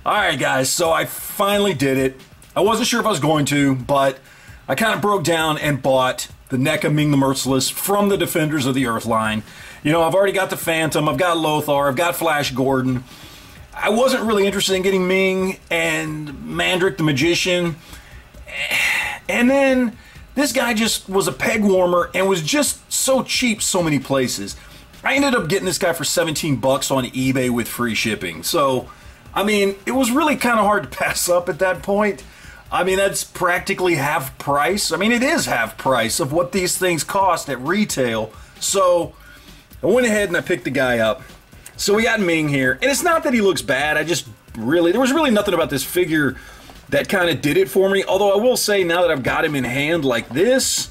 Alright guys, so I finally did it. I wasn't sure if I was going to, but I kind of broke down and bought the Neca Ming the Merciless from the Defenders of the Earth line. You know, I've already got the Phantom, I've got Lothar, I've got Flash Gordon. I wasn't really interested in getting Ming and Mandrick the Magician. And then this guy just was a peg warmer and was just so cheap so many places. I ended up getting this guy for 17 bucks on eBay with free shipping. So, I mean, it was really kind of hard to pass up at that point. I mean, that's practically half price. I mean, it is half price of what these things cost at retail. So, I went ahead and I picked the guy up. So we got Ming here. And it's not that he looks bad. There was really nothing about this figure that kind of did it for me. Although I will say, now that I've got him in hand like this,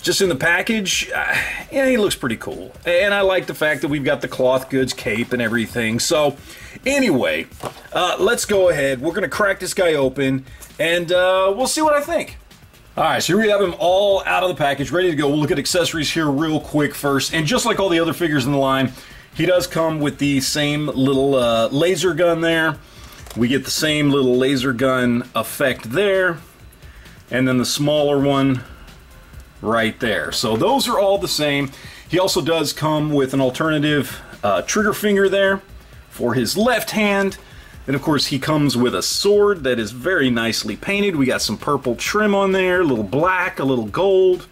just in the package, yeah, he looks pretty cool. And I like the fact that we've got the cloth goods cape and everything. So, anyway, let's go ahead. We're going to crack this guy open, and we'll see what I think. Alright, so here we have him all out of the package, ready to go. We'll look at accessories here real quick first. And just like all the other figures in the line, he does come with the same little laser gun there. We get the same little laser gun effect there. And then the smaller one right there. So those are all the same. He also does come with an alternative trigger finger there for his left hand. And of course he comes with a sword that is very nicely painted. We got some purple trim on there, a little black, a little gold.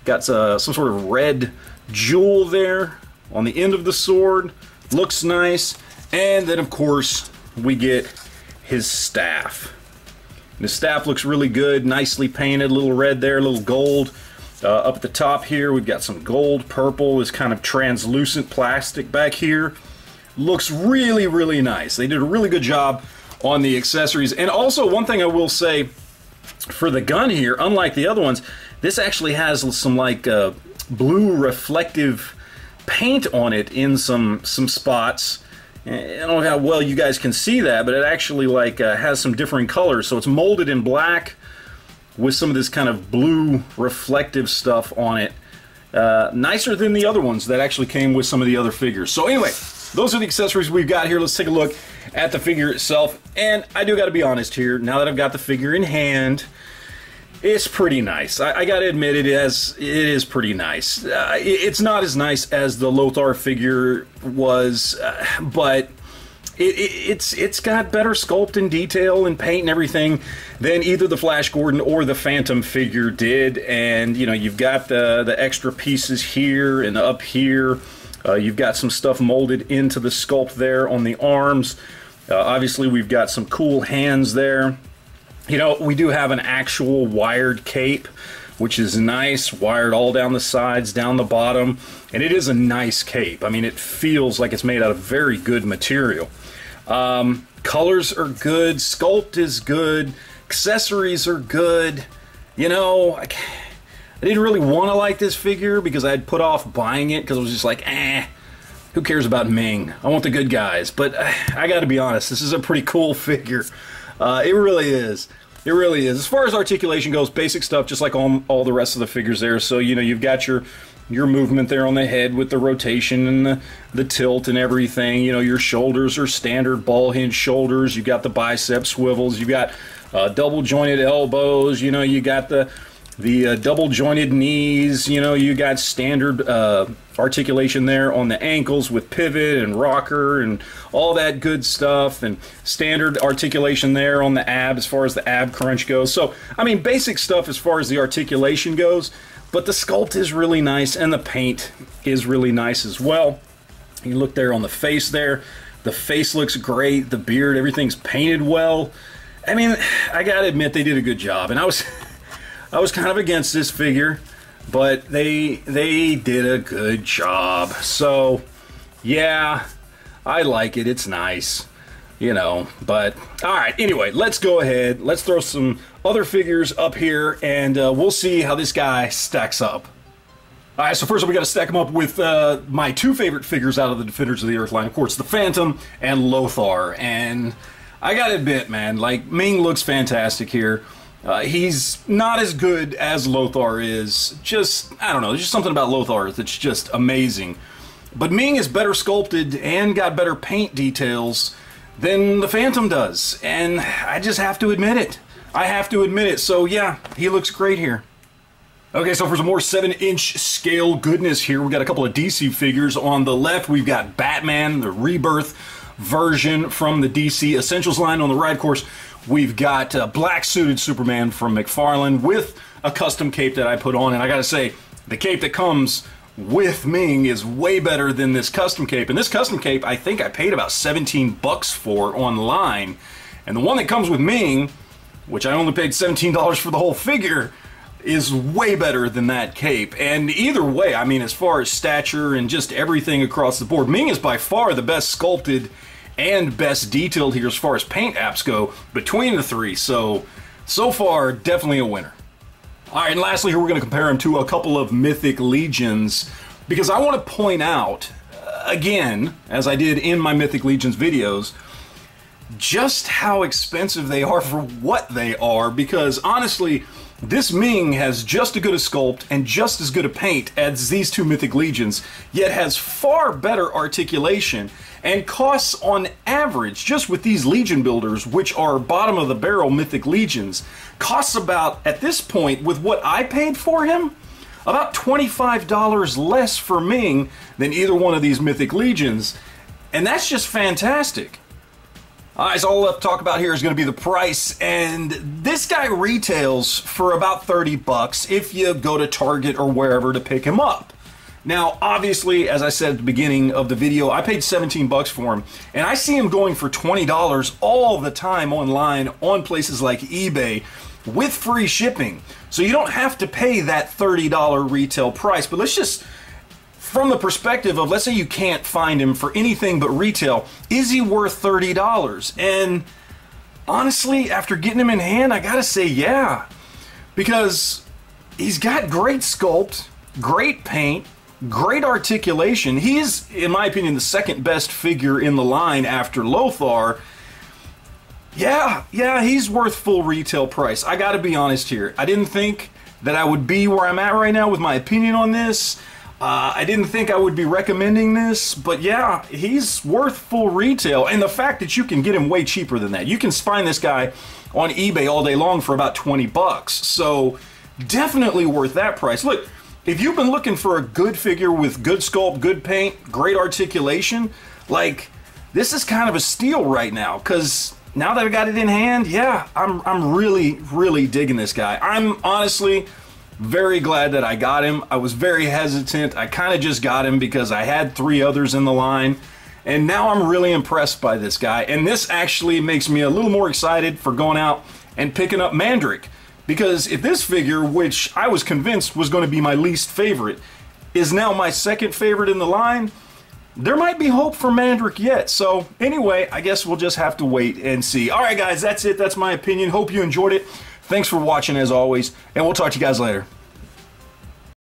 Got some sort of red jewel there on the end of the sword. Looks nice. And then of course we get his staff. And his staff looks really good, nicely painted, a little red there, a little gold. Up at the top here we've got some gold, purple, this kind of translucent plastic back here. Looks really, really nice. They did a really good job on the accessories. And also, one thing I will say for the gun here, unlike the other ones, this actually has some like blue reflective paint on it in some spots. I don't know how well you guys can see that, but it actually like has some different colors. So it's molded in black with some of this kind of blue reflective stuff on it. Nicer than the other ones that actually came with some of the other figures. So anyway, those are the accessories we've got here. Let's take a look at the figure itself. And I do got to be honest here, now that I've got the figure in hand, it's pretty nice. I got to admit it is pretty nice. It's not as nice as the Lothar figure was, but it's got better sculpt and detail and paint and everything than either the Flash Gordon or the Phantom figure did. And you know, you've got the extra pieces here and up here. You've got some stuff molded into the sculpt there on the arms. Obviously we've got some cool hands there. You know, we do have an actual wired cape, which is nice, wired all down the sides, down the bottom, and it is a nice cape. I mean, it feels like it's made out of very good material. Colors are good, sculpt is good, accessories are good. You know, I didn't really want to like this figure because I had put off buying it because I was just like, who cares about Ming? I want the good guys. But I got to be honest, this is a pretty cool figure. It really is. It really is. As far as articulation goes, basic stuff, just like all the rest of the figures there. So, you know, you've got your movement there on the head with the rotation and the tilt and everything. You know, your shoulders are standard ball hinge shoulders. You've got the bicep swivels. You've got double jointed elbows. You know, you got the double jointed knees. You know, you got standard articulation there on the ankles with pivot and rocker and all that good stuff, and standard articulation there on the ab as far as the ab crunch goes. So I mean, basic stuff as far as the articulation goes, but the sculpt is really nice and the paint is really nice as well. You look there on the face there, the face looks great, the beard, everything's painted well. I mean, I gotta admit they did a good job, and I was kind of against this figure, but they did a good job. So yeah, I like it. It's nice, you know. But all right, anyway, let's go ahead. Let's throw some other figures up here, and we'll see how this guy stacks up. All right, so first we got to stack them up with my two favorite figures out of the Defenders of the Earth line, of course, the Phantom and Lothar. And I gotta admit, man, like, Ming looks fantastic here. He's not as good as Lothar is. Just, I don't know, there's just something about Lothar that's just amazing. But Ming is better sculpted and got better paint details than the Phantom does. And I just have to admit it. I have to admit it. So yeah, he looks great here. Okay, so for some more 7-inch scale goodness here, we got a couple of DC figures. On the left, we've got Batman, the Rebirth version from the DC Essentials line. On the right, of course, we've got black-suited Superman from McFarlane with a custom cape that I put on. And I gotta say, the cape that comes with Ming is way better than this custom cape. And this custom cape, I think I paid about 17 bucks for online. And the one that comes with Ming, which I only paid $17 for the whole figure, is way better than that cape. And either way, I mean, as far as stature and just everything across the board, Ming is by far the best sculpted and best detailed here as far as paint apps go between the three. So far, definitely a winner. All right, and lastly here, we're going to compare him to a couple of Mythic Legions, because I want to point out, again, as I did in my Mythic Legions videos, just how expensive they are for what they are, because honestly, this Ming has just as good a sculpt and just as good a paint as these two Mythic Legions, yet has far better articulation and costs on average, just with these Legion builders, which are bottom of the barrel Mythic Legions, costs about, at this point, with what I paid for him, about $25 less for Ming than either one of these Mythic Legions, and that's just fantastic. Alright, so all left to talk about here is going to be the price, and this guy retails for about 30 bucks if you go to Target or wherever to pick him up. Now, obviously, as I said at the beginning of the video, I paid 17 bucks for him, and I see him going for $20 all the time online on places like eBay with free shipping. So you don't have to pay that $30 retail price, but let's just, from the perspective of, let's say you can't find him for anything but retail, is he worth $30? And honestly, after getting him in hand, I gotta say yeah. Because he's got great sculpt, great paint, great articulation. He's, in my opinion, the second best figure in the line after Lothar. Yeah, he's worth full retail price. I gotta be honest here. I didn't think that I would be where I'm at right now with my opinion on this. I didn't think I would be recommending this, but yeah, he's worth full retail. And the fact that you can get him way cheaper than that. You can find this guy on eBay all day long for about 20 bucks. So definitely worth that price. Look, if you've been looking for a good figure with good sculpt, good paint, great articulation, like, this is kind of a steal right now, because now that I got it in hand, yeah, I'm really digging this guy. I'm honestly very glad that I got him. I was very hesitant. I kind of just got him because I had 3 others in the line, and now I'm really impressed by this guy. And this actually makes me a little more excited for going out and picking up Mandrake, because if this figure, which I was convinced was going to be my least favorite, is now my second favorite in the line, there might be hope for Mandrake yet. So anyway, I guess we'll just have to wait and see. All right, guys, that's it. That's my opinion. Hope you enjoyed it. Thanks for watching, as always, and we'll talk to you guys later.